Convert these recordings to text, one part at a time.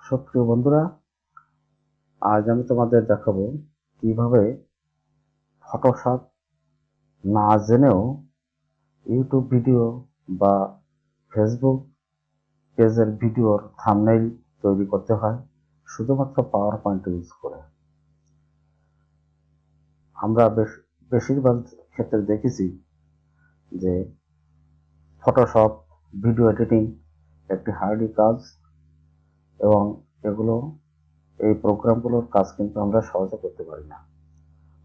সুপ্রিয় বন্ধুরা, আজ আমি তোমাদের দেখাবো কিভাবে ফটোশপ না জেনেও ইউটিউব ভিডিও বা ফেসবুক পেজের ভিডিওর থাম্বনেইল তৈরি করতে হয় শুধুমাত্র পাওয়ার পয়েন্ট ইউজ করে। আমরা বেশিরভাগ ক্ষেত্রে দেখেছি যে ফটোশপ ভিডিও এডিটিং একটি হার্ডি কাজ এবং এই প্রোগ্রামগুলোর কাজ কিন্তু আমরা সহজে করতে পারি না,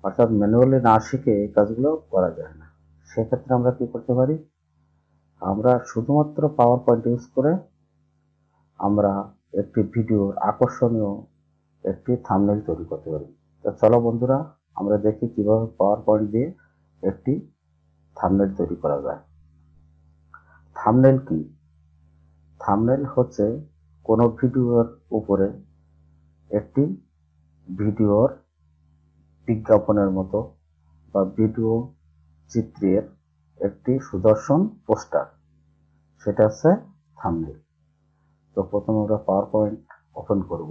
অর্থাৎ ম্যানুয়ালি না শিখে এই কাজগুলো করা যায় না। সেক্ষেত্রে আমরা কি করতে পারি, আমরা শুধুমাত্র পাওয়ার পয়েন্ট ইউজ করে আমরা একটি ভিডিওর আকর্ষণীয় একটি থাম্বনেইল তৈরি করতে পারি। তো চলো বন্ধুরা, আমরা দেখি কিভাবে পাওয়ার পয়েন্ট দিয়ে একটি থাম্বনেইল তৈরি করা যায়। থাম্বনেইল কি? থাম্বনেইল হচ্ছে কোনো ভিডিওর উপরে একটি ভিডিওর বিজ্ঞাপনের মতো বা ভিডিও চিত্রের একটি সুদর্শন পোস্টার, সেটা হচ্ছে থাম্বনেইল। তো প্রথমে আমরা পাওয়ার পয়েন্ট ওপেন করব।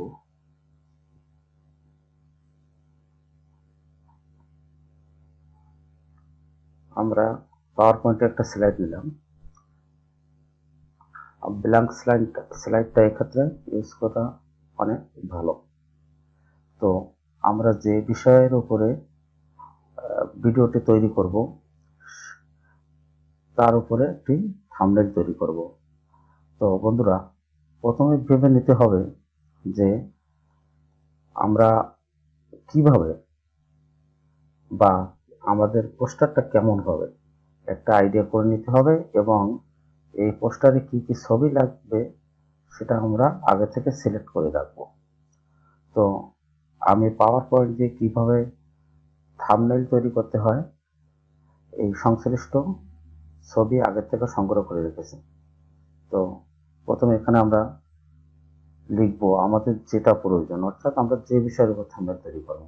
আমরা পাওয়ার পয়েন্টে একটা স্লাইড নিলাম, ব্ল্যাঙ্ক স্লাইডটা এক্ষেত্রে ইউজ করা অনেক ভালো। তো আমরা যে বিষয়ের উপরে ভিডিওটি তৈরি করব তার উপরে একটি থাম্বনেইল তৈরি করব। তো বন্ধুরা, প্রথমে ভেবে নিতে হবে যে আমরা কিভাবে বা আমাদের পোস্টারটা কেমন হবে একটা আইডিয়া করে নিতে হবে, এবং এই পোস্টারে কি কি ছবি লাগবে সেটা আমরা আগে থেকে সিলেক্ট করে রাখবো। তো আমি পাওয়ার পয়েন্ট দিয়ে কিভাবে থাম্বনেইল তৈরি করতে হয় এই সংশ্লিষ্ট ছবি আগে থেকে সংগ্রহ করে রেখেছি। তো প্রথমে এখানে আমরা লিখবো আমাদের যেটা প্রয়োজন, অর্থাৎ আমরা যে বিষয়ের উপর থাম্বনেইল তৈরি করব।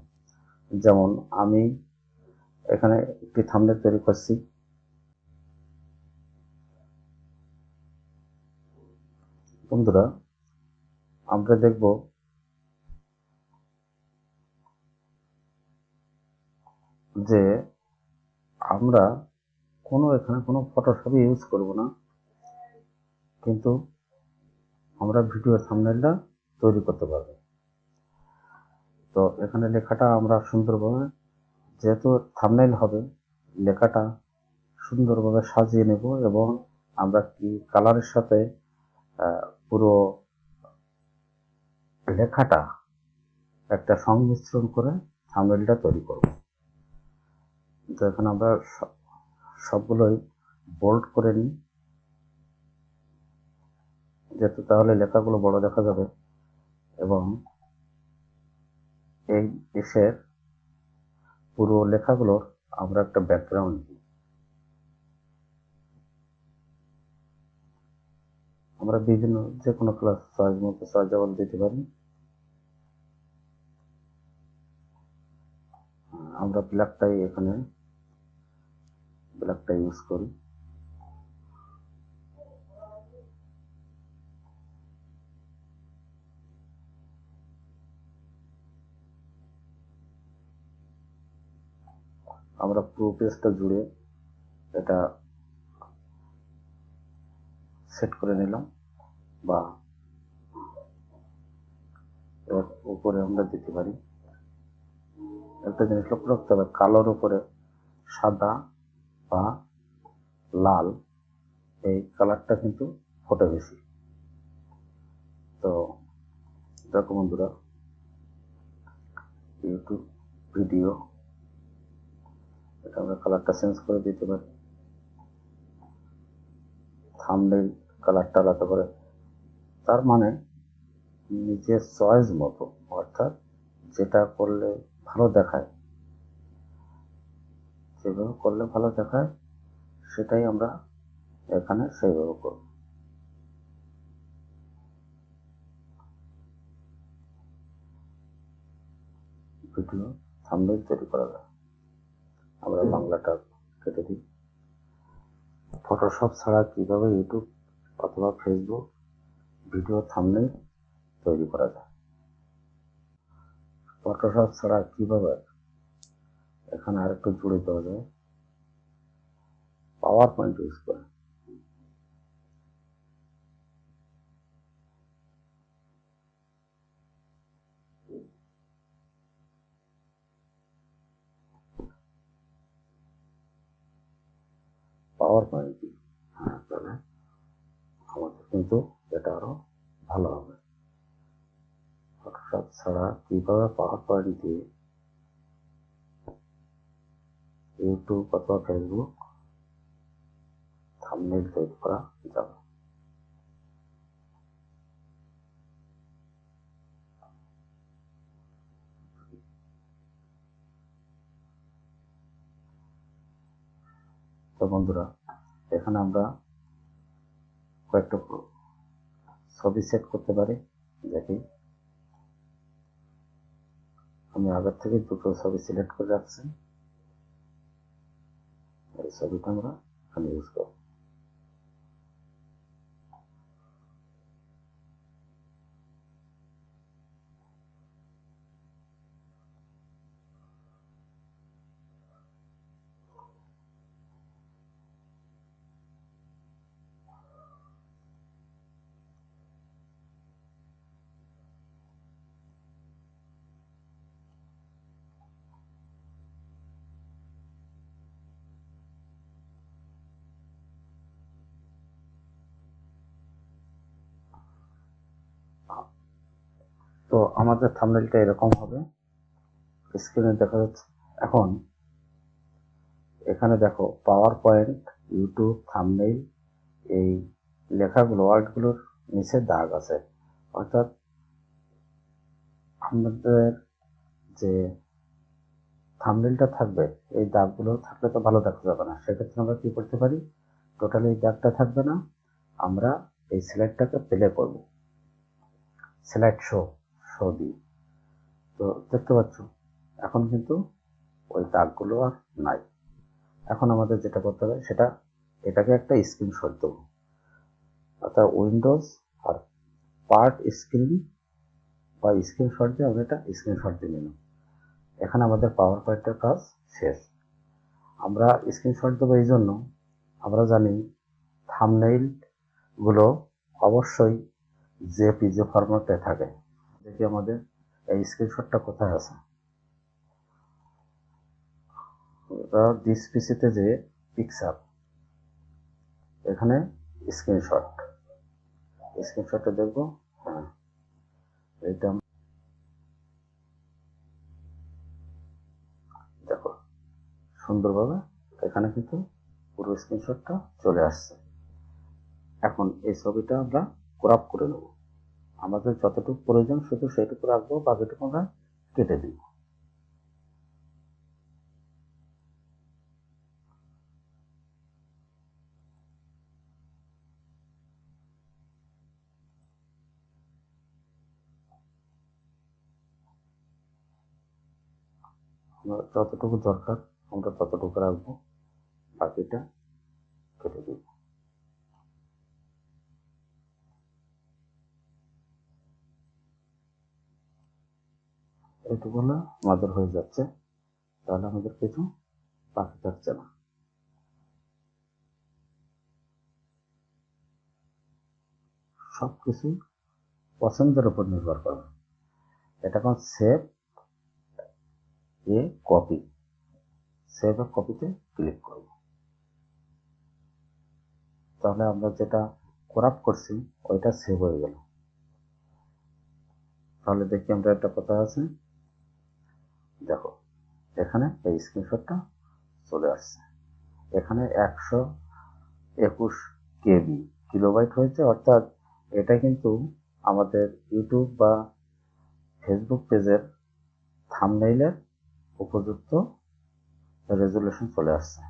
যেমন আমি এখানে একটি থাম্বনেইল তৈরি করছি। বন্ধুরা, আমরা দেখব যে আমরা এখানে কোনো ফটোশপই ইউজ করব না, কিন্তু আমরা ভিডিও থাম্বনেইলটা তৈরি করতে পারবো। তো এখানে লেখাটা আমরা সুন্দরভাবে, যেহেতু থাম্বনেইল হবে, লেখাটা সুন্দরভাবে সাজিয়ে নেব এবং আমরা কি কালারের সাথে পুরো লেখাটা একটা সংমিশ্রণ করে থাম্বনেইলটা তৈরি করব। তো এখানে আমরা সবগুলোই বোল্ড করে নিই, যেহেতু তাহলে লেখাগুলো বড় দেখা যাবে। এবং এই দেশের পুরো লেখাগুলোর আমরা একটা ব্যাকগ্রাউন্ড দিই। আমরা বিভিন্ন যে কোনো ক্লাস চয়েস মতো চয়েস যেমন দিতে পারি। আমরা ব্ল্যাকটাই ইউজ করি। আমরা পুরো পেজটা জুড়ে এটা সেট করে নিলাম, বা এর উপরে আমরা দিতে পারি। একটা জিনিস লক্ষ্য রাখতে হবে, কালোর উপরে সাদা বা লাল এই কালারটা কিন্তু ফোটে বেশি। তো দেখো বন্ধুরা, ইউটিউব ভিডিও, এটা আমরা কালারটা চেঞ্জ করে দিতে পারি। থাম্বনেইল কালারটা আলাদা করে, তার মানে নিজের চয়েস মতো, অর্থাৎ যেটা করলে ভালো দেখায়, যেভাবে করলে ভালো দেখায় সেটাই আমরা এখানে সেইভাবে করব। ভিডিও থাম্বনেইল তৈরি করা যায়। আমরা বাংলাটা কেটে দিই। ফটোশপ ছাড়া কিভাবে ইউটিউব অথবা ফেসবুক ভিডিও থাম্বনেইল তৈরি করা যায়। ফটোশপ ছাড়া কিভাবে এখানে আরেকটু জুড়ে দেওয়া যায়, পাওয়ার পয়েন্ট ইউজ করে। পাওয়ার পয়েন্ট তাহলে আমাদের কিন্তু এটা আরো ভালো হবে। ফটোশপ ছাড়া কিভাবে পাওয়ার পয়েন্ট দিয়ে ইউটিউব অথবা ফেসবুক থাম্বনেইল তৈরি করা যাবে। তো বন্ধুরা, এখানে আমরা কয়েকটা ছবি সেট করতে পারি। দেখি, আমি আগের থেকে দুটো ছবি সিলেক্ট করে রাখছি। এই ছবিটা আমরা এখানে ইউজ করব। তো আমাদের থাম্বনেইলটা এরকম হবে, স্ক্রিনে দেখা যাচ্ছে। এখন এখানে দেখো পাওয়ার পয়েন্ট, ইউটিউব, থাম্বনেইল, এই লেখাগুলো, ওয়ার্ডগুলোর নিচে দাগ আছে। অর্থাৎ আমাদের যে থাম্বনেইলটা থাকবে, এই দাগগুলো থাকলে তো ভালো দেখা যাবে না। সেক্ষেত্রে আমরা কি করতে পারি, টোটালি এই দাগটা থাকবে না, আমরা এই স্লাইডটাকে প্লে করব, স্লাইড শো দিই। তো দেখতে পাচ্ছ এখন কিন্তু ওই দাগগুলো আর নাই। এখন আমাদের যেটা করতে হবে সেটা, এটাকে একটা স্ক্রিনশট দেবো। অর্থাৎ উইন্ডোজ আর পার্ট স্ক্রিন বা স্ক্রিনশট দিয়ে আমরা এটা স্ক্রিনশট দিয়ে নিলাম। এখানে আমাদের পাওয়ার পয়েন্টের কাজ শেষ। আমরা স্ক্রিনশট দেবো এই জন্য, আমরা জানি থাম্বনেইল গুলো অবশ্যই জেপিজি ফরম্যাটে থাকে। দেখি আমাদের এই স্ক্রিনশটটা কোথায় আছে। দিস পিসিতে যে পিকচার, এখানে স্ক্রিনশটটা দেখবো। হ্যাঁ, এইটা দেখো সুন্দরভাবে এখানে কিন্তু পুরো স্ক্রিনশটটা চলে আসছে। এখন এই ছবিটা আমরা ক্রপ করে নেব। আমাদের যতটুকু প্রয়োজন শুধু সেটুকু রাখবো, বাকিটুকু আমরা কেটে দিব। আমরা যতটুকু দরকার আমরা ততটুকু রাখবো, বাকিটা কেটে দিব। এইটুকু হলে আমাদের হয়ে যাচ্ছে, তাহলে আমাদের কিছু বাকি থাকছে না। সবকিছু পছন্দের উপর নির্ভর করে। এটা এখন সেভ এ কপি, সেভ এ কপিতে ক্লিক করব। তাহলে আমরা যেটা ক্রপ করছি ওইটা সেভ হয়ে গেল। তাহলে দেখি আমরা এটা কোথায় আছে, দেখো এখানে এই স্ক্রিনশটটা চলে আসছে। এখানে 121 কেবি কিলোবাইট হয়েছে। অর্থাৎ এটা কিন্তু আমাদের ইউটিউব বা ফেসবুক পেজের থাম্বনেইলের উপযুক্ত রেজুলেশন চলে আসছে।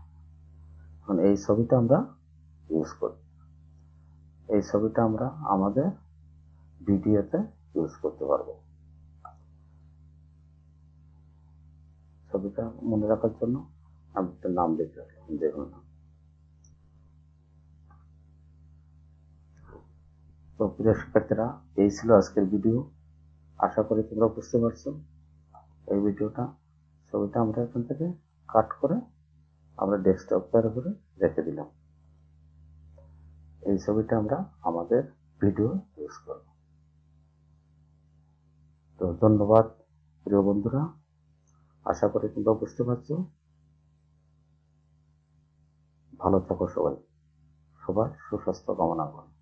এখন এই ছবিটা আমরা ইউজ করি, এই ছবিটা আমরা আমাদের ভিডিওতে ইউজ করতে পারবো। ছবিটা মনে রাখার জন্য আমি একটা নাম লিখে রাখলাম, যে কোনো নাম। তো প্রিয় শিক্ষার্থীরা, এই ছিল আজকের ভিডিও। আশা করি তোমরা বুঝতে পারছো। এই ছবিটা আমরা এখান থেকে কাট করে আমরা ডেস্কটপের উপরে রেখে দিলাম। এই ছবিটা আমরা আমাদের ভিডিও ইউজ করব। তো ধন্যবাদ প্রিয় বন্ধুরা, আশা করি তোমরা বুঝতে পারছো। ভালো থাকো সবাই, সবার সুস্বাস্থ্য কামনা করি।